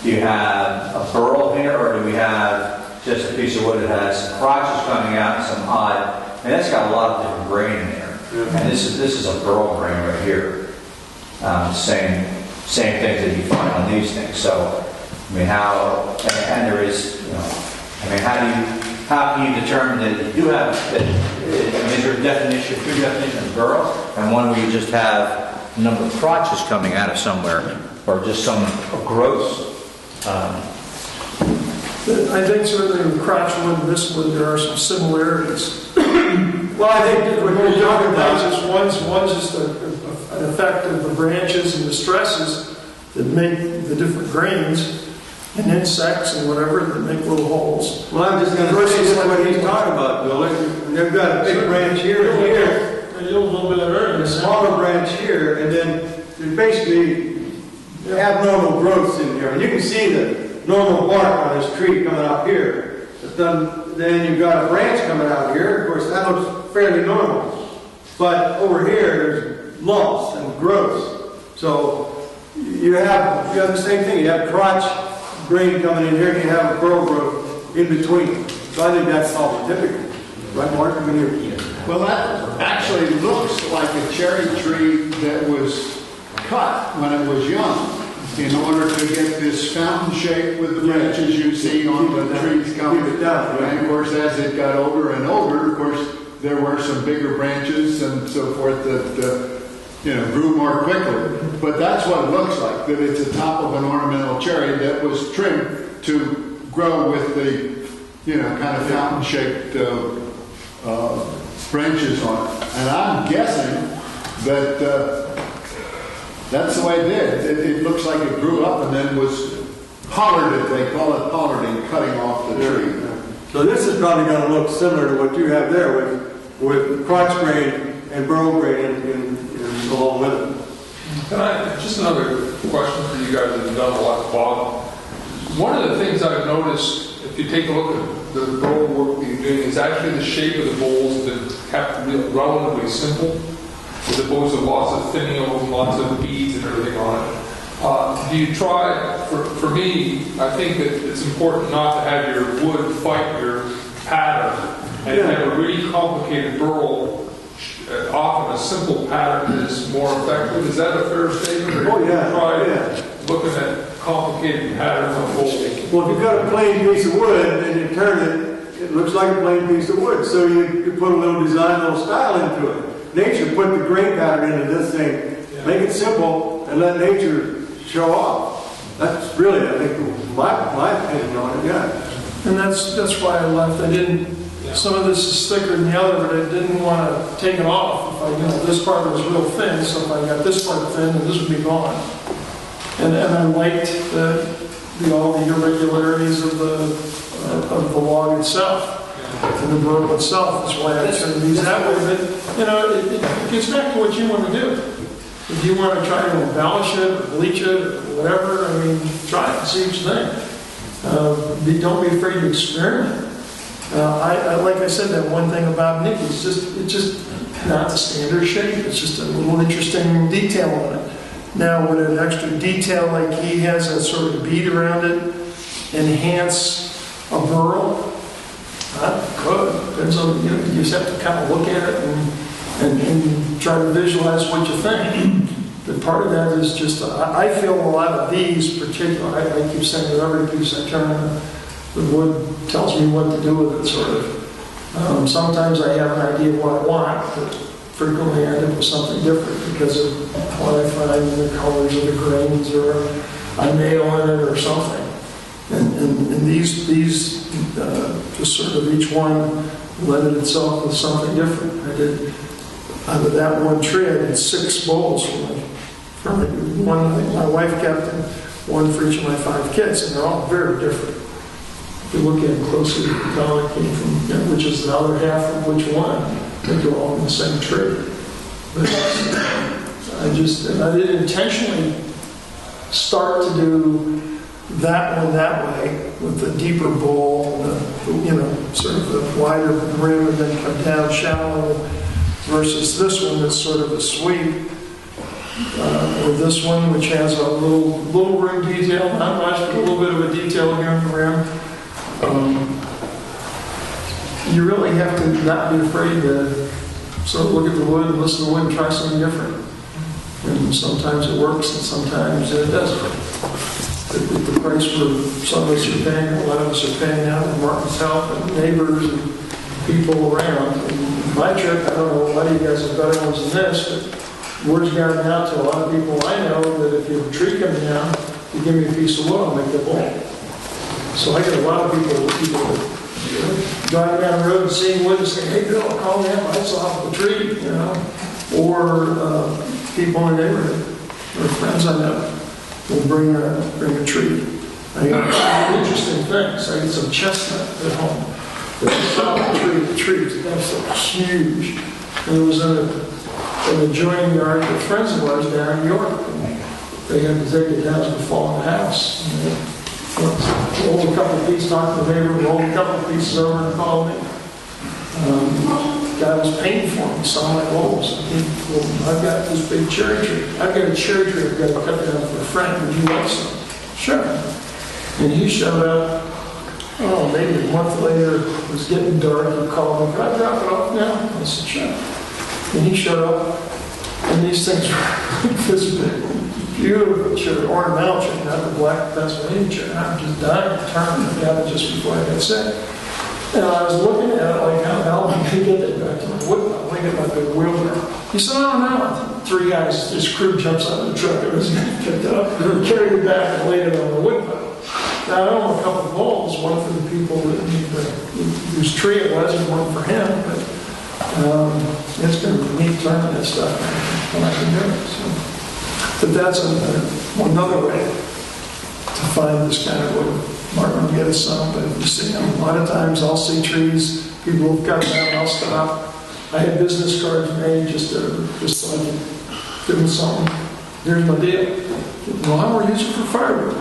do you have a burl here, or do we have just a piece of wood that has crotches coming out and some odd? And that's got a lot of different grain in there. And this is a burl grain right here. Same things that you find on these things. So, I mean, how, and there is, you know, I mean, how can you determine that you do have, that, I mean, is there a definition, two definitions of burl, and one where you just have a number of crotches coming out of somewhere, or just some growths? I think certainly with crotch wood and this wood, there are some similarities. Well, I think what you're talking about is one's just an effect of the branches and the stresses that make the different grains, and insects and whatever that make little holes. Well, I'm just going to say what he's talking about, Bill. They've got a big branch here and here, and a little bit of earth, and a smaller branch here, and then there's basically abnormal growths in here. And you can see the normal bark on this tree coming up here. But then you've got a branch coming out here. Of course, that looks fairly normal. But over here, there's lumps and growths. So you have the same thing. You have crotch grain coming in here, and you have a burl growth in between. So I think that's all typical. Right, Mark? Well, that actually looks like a cherry tree that was cut when it was young in order to get this fountain shape with the branches you see on the trees coming. And of course, as it got older and older, of course, there were some bigger branches and so forth that grew more quickly. But that's what it looks like, that it's the top of an ornamental cherry that was trimmed to grow with the, kind of fountain-shaped branches on it. And I'm guessing that that's the way it did. It looks like it grew up and then was pollarded, they call it pollarding, cutting off the tree. So this is probably going to look similar to what you have there with crotch grain and burl grain and along with it. Just another question for you guys that have done a lot of bottom. One of the things I've noticed, if you take a look at the bowl work that you're doing, is actually the shape of the bowls that have to be relatively simple, as opposed to lots of finials and lots of beads and everything on it. Do you try, for me, I think that it's important not to have your wood fight your pattern and have a really complicated burl. Often a simple pattern is more effective. Is that a fair statement? Oh, yeah. Try looking at complicated patterns on bowls. Well, if you've got a plain piece of wood and you turn it, it looks like a plain piece of wood. So you put a little design, a little style into it. Nature put the grain pattern into this thing. Make it simple and let nature show off. That's really, I think, my opinion on it, And that's why I left. I didn't. Some of this is thicker than the other, but I didn't want to take it off. If this part was real thin, so if I got this part thin, then this would be gone. And I liked all the irregularities of the log itself and the burl itself. That's why I turned these that way. But it gets back to what you want to do. If you want to try to embellish it, or bleach it, or whatever, try it and see what you think. Don't be afraid to experiment. Like I said, that one thing about Nicky's, it's just not the standard shape. It's just a little interesting detail on it. Now, would an extra detail like he has, that sort of bead around it, enhance a burl? Could. Depends on, you just have to kind of look at it and try to visualize what you think. But part of that is just, I feel a lot of these particular, I keep saying with every piece I turn, the wood tells me what to do with it, sort of. Sometimes I have an idea of what I want, but frequently I end up with something different because of what I find in the colors of the grains or a nail in it or something. And these just sort of each one lended itself with something different. I did, out of that one tree, I did 6 bowls for one my wife kept and one for each of my 5 kids, and they're all very different. If you look at it closely, you can tell it came from, which is the other half of which one. They're all in the same tree. But I didn't intentionally start to do that one that way with the deeper bowl, sort of the wider rim and then come down shallow versus this one that's sort of a sweep. or this one, which has a little rim detail, not much, but a little bit of a detail here in the rim. You really have to not be afraid to sort of look at the wood and listen to the wood and try something different. And sometimes it works and sometimes it doesn't. The price for some of us are paying, a lot of us are paying out with Martin's help and neighbors and people around. And my trip, I don't know, a lot of you guys have better ones than this, but word's gotten out to a lot of people I know that if you have a tree come down, you give me a piece of wood, I'll make the bowl. So I get a lot of people driving down the road and seeing wood and saying, hey Bill, call me up, I saw the tree, or people in the neighborhood, or friends I know, will bring a tree. I got some interesting things. I get some chestnut at home. There's a solid trees, that's huge. And it was in an adjoining yard with friends of ours down in New York. They had to take it down to fall in the house. Rolled a couple of pieces, talked to the neighbor, rolled a couple of pieces over and called me. Guy was painting for me, saw my rolls. Well, I've got this big cherry tree. I've got a cherry tree I've got to cut down for a friend. Would you like some? Sure. And he showed up, maybe a month later, it was getting dark. He called me, can I drop it off now? I said, sure. And he showed up, and these things were like this big. Beautiful cherry, ornamental cherry, not the black Pennsylvania cherry. I'm just dying to turn it. I got it just before I got sick. And I was looking at it like, how am I going to get that back to my wood pile? I get my big wheelbarrow. He said, oh no. Three guys, this crew jumps out of the truck. It was picked up, carried it back, and laid it on the wood pile. Now, I own a couple of bowls, one for the people whose tree it was, and one for him. But it's going to be neat turning that stuff when I can do it. So. But that's another way to find this kind of wood. Martin will get us some, but if you see them, a lot of times I'll see trees, people have cut down, I'll stop. I had business cards made just so I could give them something. Here's my deal. Well, I'm going to use it for firewood.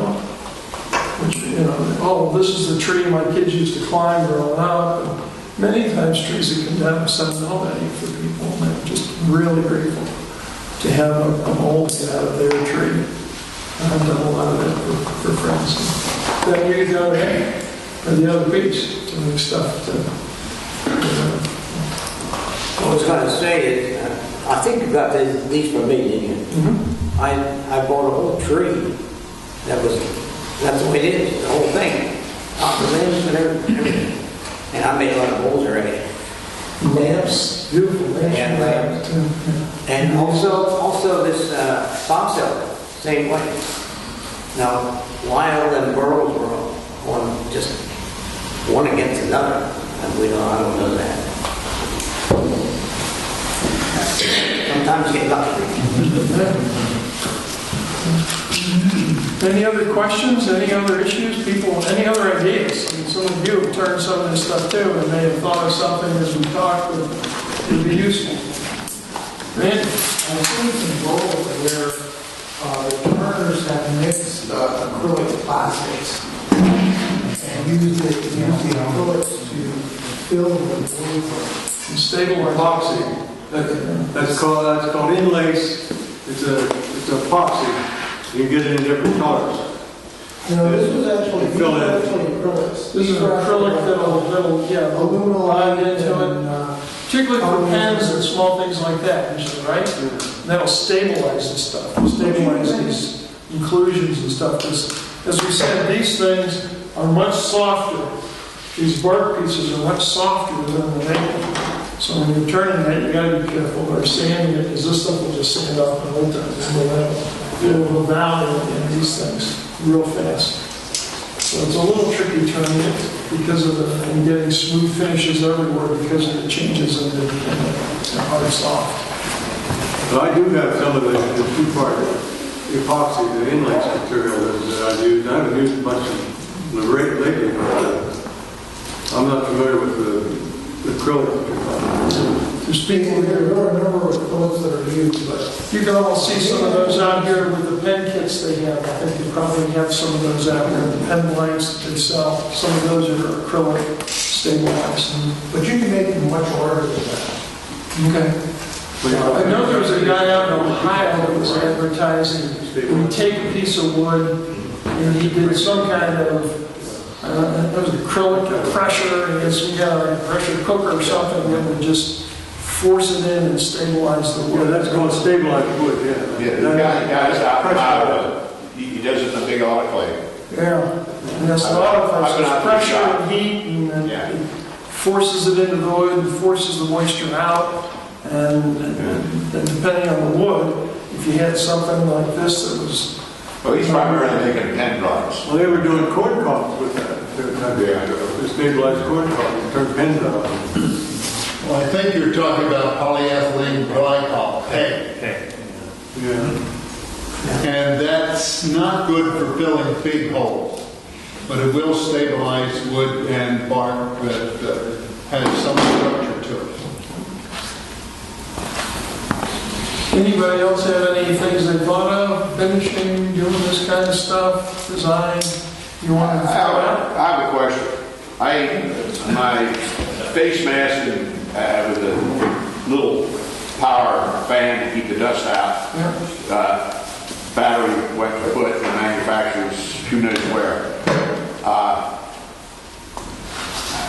Which, this is the tree my kids used to climb growing up. And many times trees that come down with sentimental value for people, and I'm just really grateful to have a mold get out of their tree. I've done a lot of that for friends. Then you go ahead for the other piece to make stuff. What I was going to say is, I think you got this, at least for me, didn't you? Mm-hmm. I bought a whole tree. That's the way it is, the whole thing. Top the limbs and everything. And I made a lot of bowls already. Lamps, beautiful lamps. And also this bomb cell, same way. Now, Lyle and Burl were just one against another, and I don't know that. Sometimes you get lucky. Any other questions? Any other issues? People, any other ideas? I mean, some of you have turned some of this stuff too, and may have thought of something as we talked that would be useful. Randy? I've seen some bowls where the turners have mixed acrylic plastics and used the acrylics to fill the wood. Stable epoxy. That's called inlace. It's epoxy. You can get it in different colors. This was actually acrylics. This is an acrylic that'll aluminum line into it. Particularly for pens and small things like that, usually, right? That'll stabilize this stuff, stabilize these inclusions and stuff. Because, as we said, these things are much softer. These bark pieces are much softer than the maple. So when you're turning that, you got to be careful or sanding it, because this stuff will just sand off in no time. It'll value in these things real fast. So it's a little tricky turning it because of and getting smooth finishes everywhere because of the changes in the hard soft. But I do have some of the two-part epoxy, the inlace material that I use. I haven't used much lately, but I'm not familiar with the acrylic. There's people here, There are a number of acrylics that are used, but you can almost see some of those out here with the pen kits they have. I think you probably have some of those out here, the pen blanks that they sell. Some of those are acrylic stabilized. but you can make them much larger than that. Okay. I know there was a guy out in Ohio that was advertising, when you take a piece of wood and he did some kind of, I don't know, it was acrylic pressure, and he had some kind of like pressure cooker or something that would just force it in and stabilize the Yeah, wood. that's called stabilized wood, yeah. Yeah, the guy's out in Iowa, he does it in a big autoclave. Yeah, and that's a lot of I've been times, out to the pressure shop. and heat, and then Yeah. it forces it into the wood, and forces the moisture out, and depending on the wood, if you had something like this that was, Well, he's primarily making pen drawings. Well, they were doing corn cobs with that. Yeah. The stabilized corn cob, turn pins out. Well, I think you're talking about polyethylene glycol, hay. Yeah. And that's not good for filling big holes, but it will stabilize wood and bark that has some structure to it. anybody else have any things they thought of, finishing, doing this kind of stuff, design, you want to throw out? I have a question. My face mask with a little power fan to keep the dust out. Battery went kaput and the manufacturer's who knows where.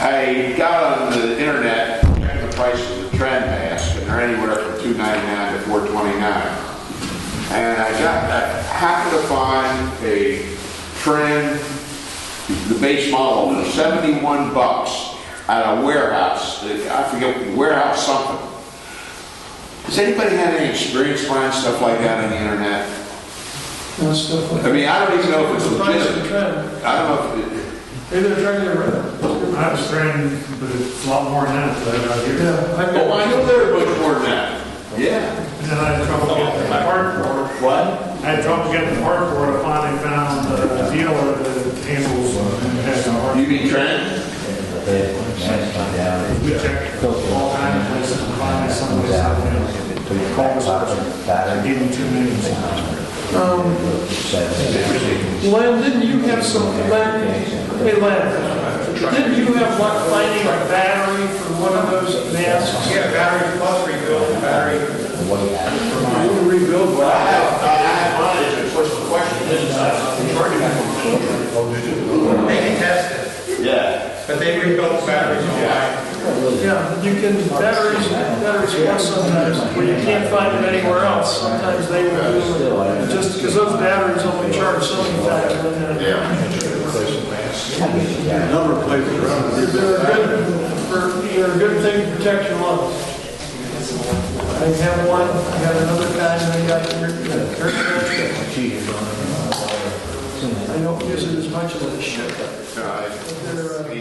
I got on the internet, checked the prices of trend masks, and they're anywhere from $2.99 to $4.29. And I happened to find a trend, the base model for $71 at a warehouse. I forget, warehouse something. Does anybody have any experience buying stuff like that on the internet? And stuff like I mean, I don't even know if it's the price of the legitimate. trend. I don't know if it, Maybe they're trying to get rid of it. I was trained, but it's a lot more than that, but out here. Yeah, I've oh, I got, know they're much more than that. Yeah. And then I had trouble getting the part for it. What? I had trouble getting the part for it. I finally found a dealer that handles and has the part. You mean trend? We checked all kinds of places and finally somebody said, call this person. I gave him 2 names. Len, didn't you have some, Len, hey Len, didn't you have one finding a battery for one of those masks? Yeah, battery plus rebuild, battery. You rebuild I what? have mine, it's what's the question? They can test it, Yeah. but they rebuilt the batteries online. Yeah, you can, batteries plus sometimes, where you can't find them anywhere else, sometimes they will do it, just because those batteries only charge so many times. A number of places around the They're a good thing to protect your lungs. I have one, I had another guy, and I got I don't use it as much as I should. But they're,